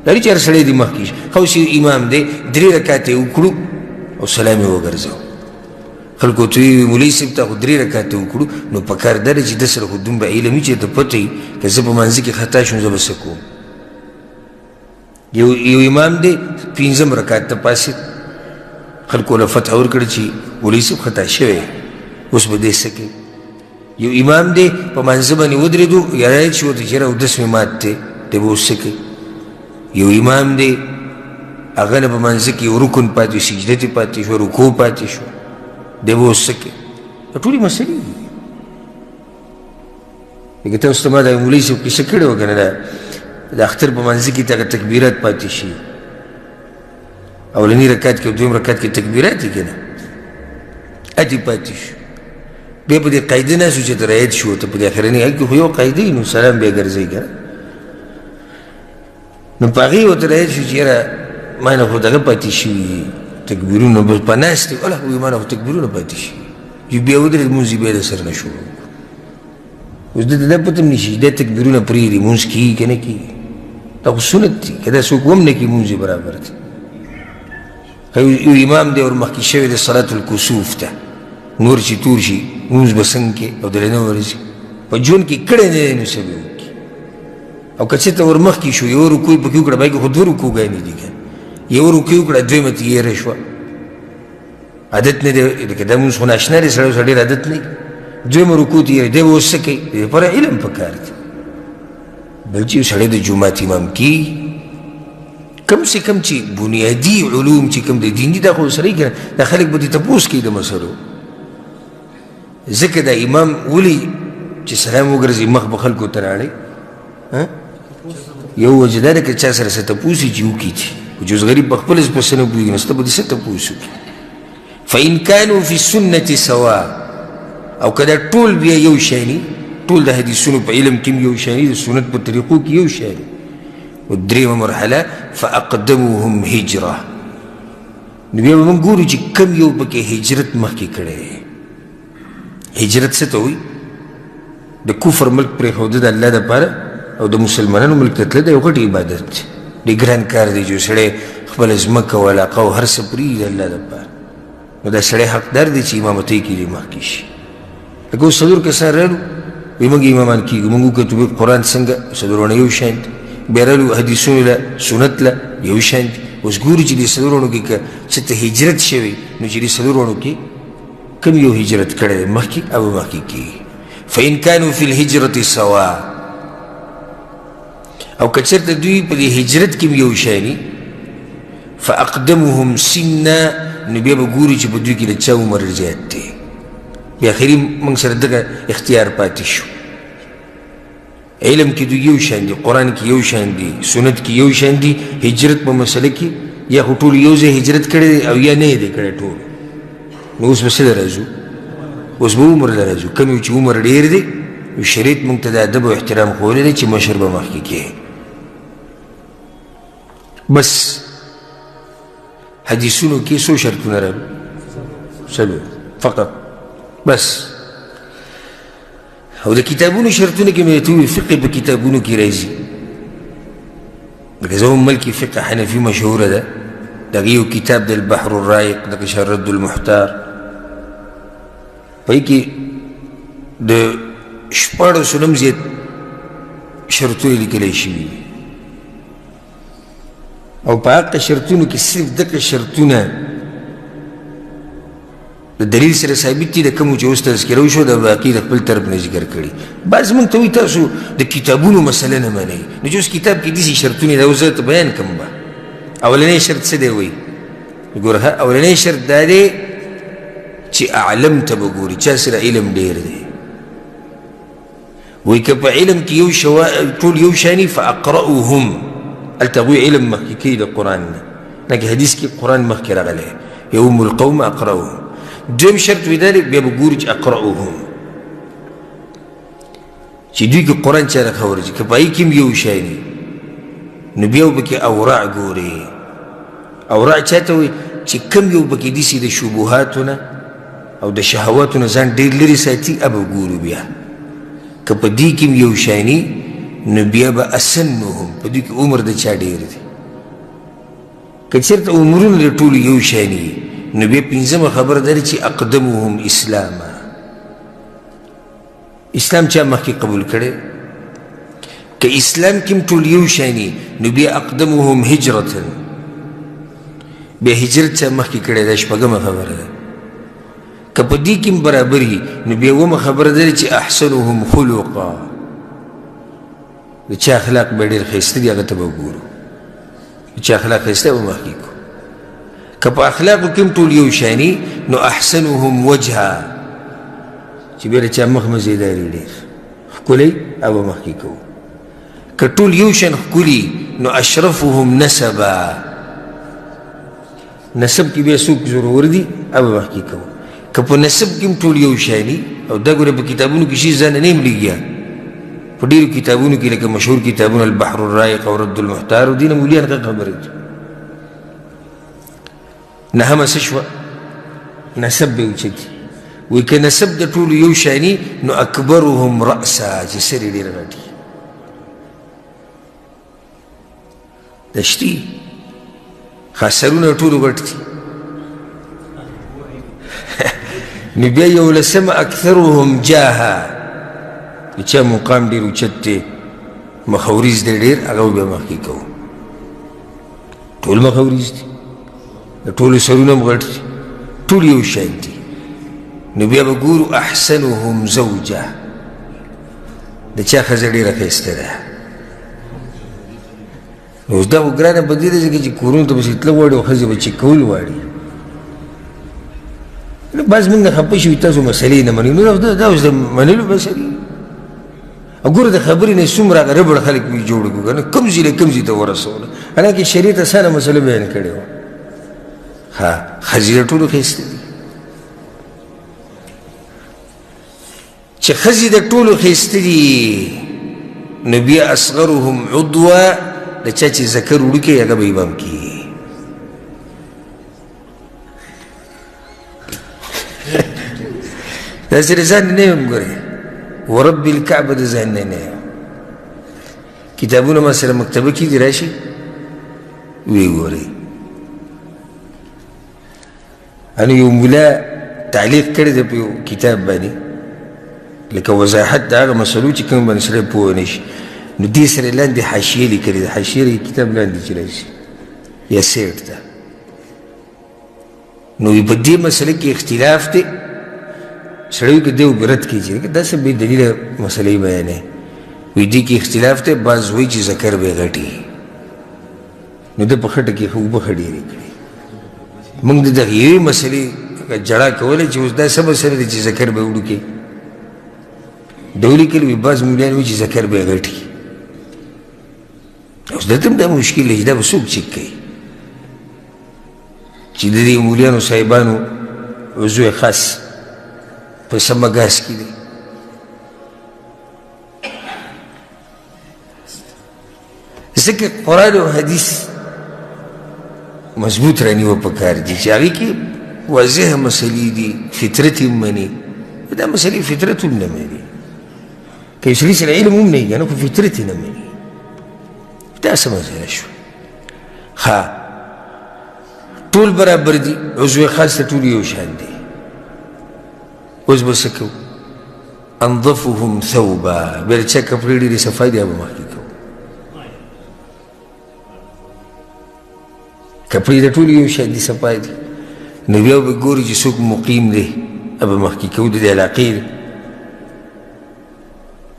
لري چې هر سړی دې مخکې شي خو چې امام دی 3 رکعته یې وکړو او سلام یې وګرځو خلکو ته وي مولوي صاحب ته خو 3 رکعته وکړو نو پکار دا دی چې ده سره خو دومره علم وي چې ته پته وي که زه په منځ کې خطا شم زه به څه کوم یو امام دی 5 رکعت ته پاسېد خلکو له فتح ورکړه چې مولوي صاحب خطا شوی اوس به دی څه کوي یو امام دی په منځه باندې ودرېدو یاد شي ورته چې یاره اودس مې مات دی دی به اوس څه کوي یو امام دی هغه نه په منځه کې یو رکن پاتې سجده تې پاتې شو رکوع پاتې شو دی به اوس څه کوي دا ټولې مسلې دي لکه تاسو ته ما دا مولوي صاحب کیسه کړې وه که نه د اختر په منځه کې ته هغه تکبیرات پاتې شي اولني رکعت کې او دویم رکعت کې تکبیرات دي که نه اتې پاتې شو بیا په دې قاعده ناست و چې ته رعایت شو ته په دې اخرني حق کې خو یو قاعده نو سلام بیا ګرځوي که نو په هغې ورته رعایت شو چې یاره ما نه خو دغه پاتې شوي تکبیرونه بس په ناست دی الله وایي ما نه خو تکبیرونه پاتې شوي چې بیا ودرېد لمونځ یې بیا د سر نه شروع اوس ده ته دا پته هم نه شي دا تکبیرونه پرېږدي لمونځ کېږي که نه کېږي دا خو سنت دي که دا څوک هم نه کړي لمونځ یې برابر دی یو امام دی ورمخکې شوی دی صلات الکسوف ته نور چې تور شي لمونځ به څنګه کوي او دله نه ورځي په ژوند کې کړی نه دی نو څه به وکړي او که چېرته ورمخکې شو یو رکوع پکې وکړه بیا کې خو 2 رکوعګانې دي که یو رکوع وکړه دویمه ته هېره شوه عادت نه دی لکه دا لمونځ خو ناشنا دی سړی اوس ډېر عادت نه وي دویمه رکوع ته هېره دی به اوس څه کوي د دې لپاره علم پکار دی بل چې سړی د جومات امام کی کم سے کم چې بنیادي علوم چې کم د دین دي دا خو سره یې کنه دا خلک به دې تپوس کوي د مسلو ځکه دا امام ولي چې سلام وګرځي مخ به خلکو ته راړی یو وجه دا ده که چا سره څه تپوس یې چې وکړي چې خو چې اوس غریب په خپله پسې نه پوهېږي نو سته به دې څه تپوس وکړي فإن كانوا في السنة سواء او که دا ټول بیا یو شی ټول د حدیثونو په علم کې یو شی د سنت په طریقو کې یو شی و درېیمه مرحله فأقدموهم هجرة نو بیا به موږ ګورو چې کم یو پکې هجرت مخکې کړی هجرت څه ته وایي د کفر ملک پرېښوده د الله دپاره او د مسلمانانو ملک ته تله دا یو غټ عبادت دی ډېر ګران کار دی چې سړی خپله ځمکه او علاقه او هر څه پرېږدي د الله دپاره نو دا سړی حقدار دی چې امامتۍ کې دې مخکې شي لکه اوس څلور کسان رالو وایي موږ امامان کېږو موږ وکتو بیا قرآن څنګه څلورونه یو شان دي بیا رالو حدیثونو له سنت له یو شان دي اوس ګورو چې دې څلورونو کې که څه ته هجرت شوی نو چې دې څلورونو کې کم یو هجرت کړی دی مخکې او مخکې کېږي فإن كانوا في الهجرة سواء او که چېرته دوی په دې هجرت کې یو شی فأقدمهم سنا نو بیا به ګوري چې په دوی کې د چا عمر زیات دی بیا اخري موږ سره دغه اختیار پاتې شو علم کې دوی یو شان دي قرآن کې یو شان دي سنت کې یو شان دي هجرت په مسله کې یا خو ټول یو ځای هجرت کړی دی او یا نه یې دی کړی ټول نو اوس به څه ته راځو اوس به عمر له راځو کوم یو چې عمر ډېر دی نو شریعت موږ ته د ادب او احترام ښوولی دی چې مشر به مخکې کړي بس حدیثونو کې څو شرطونه راغلي څلور فقط بس او د کتابونو شرطونه کې مې ته وویل فقه په کتابونو کې راځي لکه زموږ ملکې فقه حنفي مشهوره ده د هغې یو کتاب د البحر الرایق دغه شان رد المحتار په کې د شپاړسو نه هم زیات شرطونه لیکلی شوي او په هغه شرطونو کې صرف دغه شرطونه د دلیل سره ثابت دي د کومو چې اوس تذکره وشو د باقي د خپل طرف نه ذکر کړي بعض موږ ته وایي تاسو د کتابونو مسله نه منئ نو چې اوس کتاب کې داسې شرطونه دا اوس زه ته بیان کړم به اولنی شرط څه دی وایي ګوره اولنی شرط دا دی چې اعلم ته به ګوري چا سره علم ډېر دی وایي که په علم کې یو ټول یو شاني فاقرأوهم هلته هغوی علم مخکې کوي د قرآن نه لکه حدیث کې قرآن مخکې راغلی یوم القوم اقرأوهم دویم شرط وی دا دی بیا به ګورو چې اقرأوهم چې دوی کې قرآن چا راته ورځي که په هغې کې هم یو شاني نو بیا به پکې اوراع ګورې اوراع چا ته وایي چې کم یو پکې داسې د شبهاتو نه او د شهواتو نه ځان ډېر لرې ساتي هغه به ګورو بیا که په دې کې هم یو شاني نو بیا به اسنهم په دوی کې عمر د چا ډېر دی که چېرته عمرونه د ټولو یو شاني نو بیا پنځمه خبره دا چې اقدمهم اسلاما اسلام چا مخکې قبول کړی که اسلام کې هم ټول یو شاني نو بیا اقدمهم هجرة بیا هجرت چا مخکې کړی دا شپږمه خبره ده که په دې کې هم برابر وي نو بیا اوومه خبره دا چې احسنهم خلقا د چا اخلاق به ډېر ښایسته دي هغه ته به ګورو د چا اخلاق ښایسته به مخکې کړو که په اخلاقو کې هم ټول یو شاني نو احسنهم وجها چې بیا د چا مخ مزېداري ډېر ښکلی هغه به مخکې کوو که ټول یو شان ښکلي نو اشرفهم نسبا نسب کې بیا څوک ضرور دي هغه به مخکې کوو که په نسب کې هم ټول یو شاني او دا ګوره په کتابونو کې شي ځان نه یم لګیا په ډېرو کتابونو کې لکه مشهور کتابونه البحر الرایق او رد المحتار و دې نه مولیان ښه خبرې دي نهمه څه شوه نسب به اوچتي وایي که نسب د ټولو یو شاني نو اکبرهم رأسا چې سر یې ډېر غټ وي دا شتي سرونه ټولو غټ دي نو بیا یولسمه اکثرهم جاها د چا مقام ډېر اوچت دی مخوریز دی ډېر هغه بیا مخکې کوو ټول مخوریز دي د ټولو سرونه هم غټ دي ټول یو شان دي نو بیا به ګورو احسنهم زوجه د چا ښځه ډېره ښایسته ده اوس دا خو ګرانه په دې ده ځکه چې کورونو ته پسې تله غواړي او ښځې به چیک کول غواړي. نو بعض موږ نه خفه شوي تاسو مسلې نه منئ. نو دا اوس د منلو مسلې ګوره د خبرې نه څومره هغه ربړ خلک وي جوړ کړو که نه کوم ځای له کوم ځای ته ورسوله. حالانکې شریعت اسانه مسله بیان کړې وه. ها ښځې د ټولو ښایسته دي چې ښځې د ټولو ښایسته دي نو بیا اصغرهم عضوه د چا چې ذکر وړوکی هغه به یې بم کېږي. داسې د ځان نه یم ګورې ورب الکعبه د ځان نه یم. کتابونه ما سره مکتبه کې دي راشي ویې ګورئ. انو یو ملا تعلیق کړی دی په یو کتاب باندې لکه وضاحت د هغه مسلو چې کوم باندې سړی پوه نه شي نو دې سره لاندې حاشیې لیکلې ده. حاشیې کتاب لاندې چې راشي یا سیټ ده نو په دې مسله کې اختلاف دی. سړی وایي که دی رد کړي چې داسې بې دلیله مسلې بیانوي وایي دې کې اختلاف دی. بعض وایي چې ذکر به غټي نو ده په خټه کې اوبه ښه ډېرې کړي. موږ د دغه یوې مسلې جړا کولی چې اوس دا څه مسله دی چې ذکر به وړوکی ده ولیکل وي. بعض مولیان وایي چې ذکر به غټي. اوس دلته هم دا مشکل دی چې دا به څوک چیک کوي چې د دې مولیانو صاحبانو عضو خاص په سمه ګاز کې دی. ځکه قرآن او حدیث مضبوط رانیوه پکار دي چې هغې کې واضح مسلې دي فطرت یې مني. دا مسلې فطرت هم نه مني که یو سړي سره علم هم نه وي که نه خو فطرت یې نه مني. دا څه مسله شوه. ښه ټول برابر دي عضو خاص ته ټول یو شان دي. اوس به څه کوو انظفهم ثوبا بیا د چا کپړې ډېرې صفا دي هغه به مخکې کوو. کپړې د ټولو یو شان دي صفا دي نو بیا به ګوري چې څوک مقیم دی هغه به مخکې کوو د دې علاقې دی.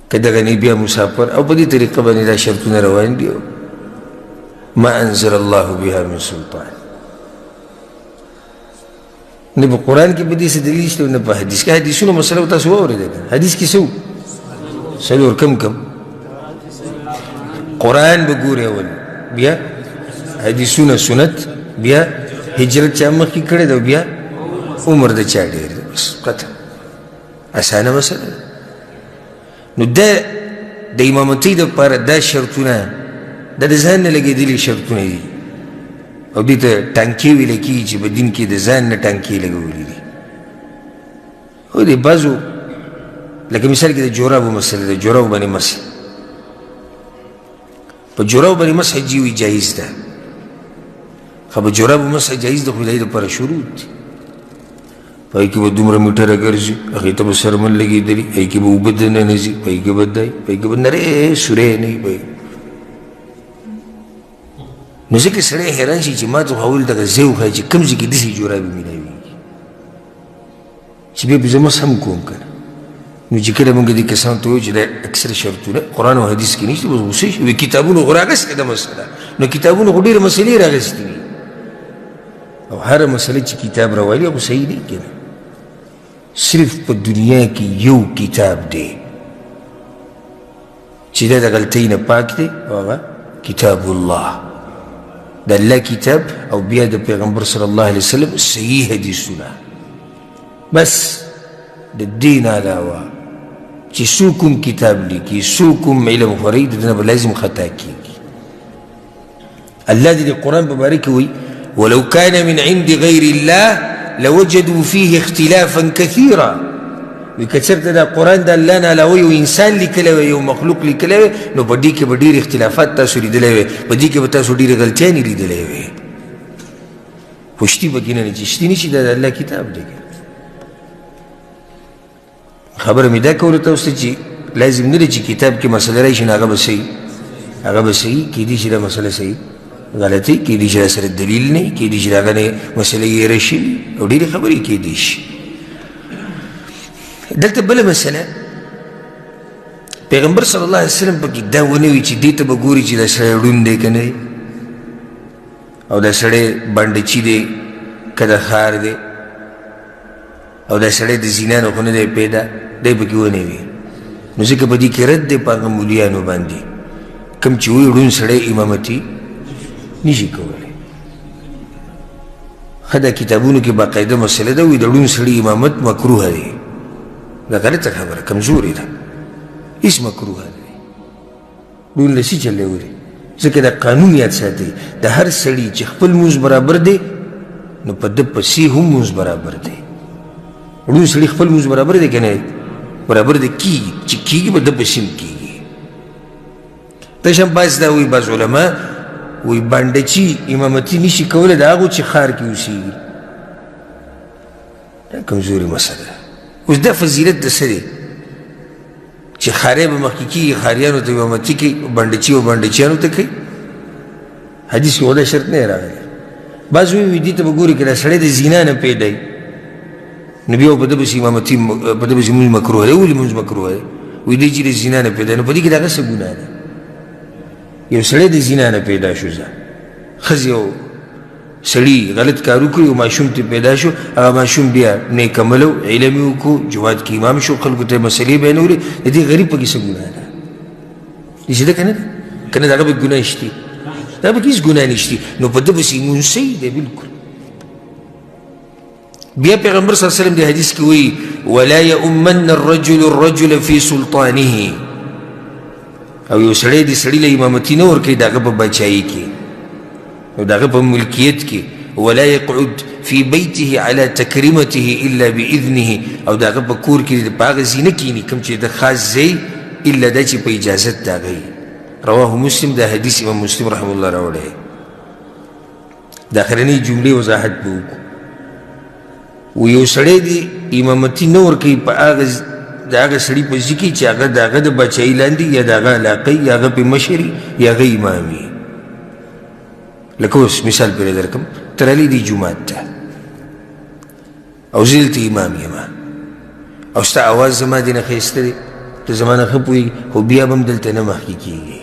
که دغه نه بیا مسافر او په دې طریقه باندې دا شرطونه روان دي. ما انزل الله بها من سلطان نه په قرآن کې په دې څه دلیل شته نه په حدیث کې. حدیثونو مسله تاسو واورېده که حدیث کې څه و څلور کم قرآن به ګورې اول بیا حدیثونه سنت بیا هجرت چا مخکې کړی ده بیا عمر د چا ډېر دی. بس قطع اسانه مسله ده. نو دا د امامتۍ دپاره دا شرطونه دا د ځان نه لګېدلي شرطونه دي او دې ته ټانکې ویلی کېږي چې په دین کې د ځان نه ټانکې لګولي دي. او د بعضو لکه مثال کې د جورابو مسله ده. جورابو باندې مسح په جورابو باندې مسح جیوي جایز ده. خو په جورابو مسح جایز ده خو د هغې دپاره شروط دي. په هغې کې به دومره میټره ګرځي هغې ته به سرمن لګېدلي هغې کې به اوبه دننه ځي په هغې کې به دی په هغې کې به نرۍ سوری نه وي. نو ځکه سړی حیران شي چې ما ته خو اول دغه ځای وښایي چې کوم ځای کې داسې جورابې میلاوېږي چې بیا به زه مس هم کوم که نه. نو چې کله مونږ دې کسانو ته وایو چې دا اکثره شرطونه قرآن او حدیث کې نشته بس غوسې شي وایي کتابونو خو راغستې ده مسله نو کتابونو خو ډېرې مسلې راغستې وي او هره مسله چې کتاب راولي خو صحیح دی که نه. صرف په دنیا کې یو کتاب دی چې دا د غلطۍ نه پاک دی او هغه کتاب الله د الله کتاب او بیا د پیغمبر صلی الله علیه وسلم صحیح حدیثونه. بس د دې نه علاوه چې څوک هم کتاب لیکي څوک هم علم خوري د نه به لازم خطا کېږي. الله دې د قرآن په باره کې وایي ولو كان من عند غیر الله لوجدوا فيه اختلافا كثيرا. وی که چېرته دا قرآن د الله نه علاوه یو انسان لیکلی وی یو مخلوق لیکلی وی نو په دې کې به ډېر اختلافات تاسو لیدلی وی په دې کې به تاسو ډېرې غلطیانې لیدلی وی خو شتي پکې نه چې شتي نه شي دا د الله کتاب دی. خبره مې دا کوله تاسو ته چې لازم نه دی چې کتاب کې مسله راشي نو هغه به صحیح کیدای شي دا مسله صحیح غلطي کیدای شي سره دلیل نه کیدای شي هغه نه مسله یې راشي او ډېرې خبرې کیدای شي. دلته بله مسله پیغمبر صلی الله علیه وسلم پکې دا ونه وي چې دې ته به ګوري چې دا سړی ړوند دی که نه او دا سړی بانډچي دی که د ښار دی او دا سړی د زینا نه خو نه دی پیدا دی پکې ونی وي نو ځکه په دې کې رد دی په هغه مولیانو باندې کوم چې وایي ړوند سړی امامتي نشي کولی ښه دا کتابونو کې باقاعده مسله ده وایي د ړوند سړي امامت مکروه دی دا غلطه خبره کمزورې ده هېڅ مکروه دی ړوند له څه چل دی ولې ځکه دا قانون یاد ساتئ د هر سړي چې خپل مونځ برابر دی نو په ده پسې هم مونځ برابر دی ړوند سړي خپل مونځ برابر دی که نه برابر دی کېږي چې کېږي په ده پسې هم کېږي تش هم بعض دا وایي بعض علما وایي بانډچي امامتي نشي کولی د هغو چې ښار کې اوسېږي دا کمزورې مسله ده اوس دا فضیلت د څه دی چې ښاری به مخکې کېږي ښاریانو ته امامتي کوي بانډچي و بانډچیانو ته کوي حدیث کې دا شرط نه راغلی بعض وایي دې ته به ګوري که دا سړی د زینا نه پیدا وي نو بیا په ده پسې امامتي په ده پسې مونځ مکروه دی ولې مونځ مکروه دی وایي دی چې د زینا نه پیدا نو په دې کې د هغه څه ګناه ده یو سړی د زینا نه پیدا شو زه ښځې او سړي غلط کار وکړي او ماشوم ته پیدا شو هغه ماشوم بیا نیک عمل او علم یې وکړو جومات کې امام شو خلکو ته مسلې بیانولې د دې غریب پکې څه ګناه ده داسې ده که نه ده که نه د هغه پکې ګناه شته دا پکې هېڅ ګناه نشته نو په ده پسې مونځ صحیح دی بلکل بیا پیغمبر صلی الله علیه وسلم د حدیث کې وایي ولا یؤمن الرجل الرجل فی سلطانه او یو سړی د سړي له امامتي نه ورکوي د هغه په بچایي کې او د هغه په ملکیت کې ولا یقعد فی بیته علی تکرمته الا باذنه او د هغه په کور کې په هغه ځای نه کښېني کوم چې د خاص ځای الا دا چې په اجازت د هغه رواه مسلم دا حدیث امام مسلم رحمه الله راوړی د اخرنۍ جملې وضاحت به وکړو و یو سړی د امامتي نه ورکوي په هغه د هغه سړي په ځای کې چې هغه د هغه د بچایي لاندې یا د هغه علاقې یا هغه پې مشري یا هغه امام وي لکه اوس مثال پرې درکړم ته راغلی دې جومات ته او زه دلته امام یم او ستا اواز زما دې نه ښایسته دی ته زما نه ښه پوهېږي خو بیا به هم دلته نه مخکې کېږي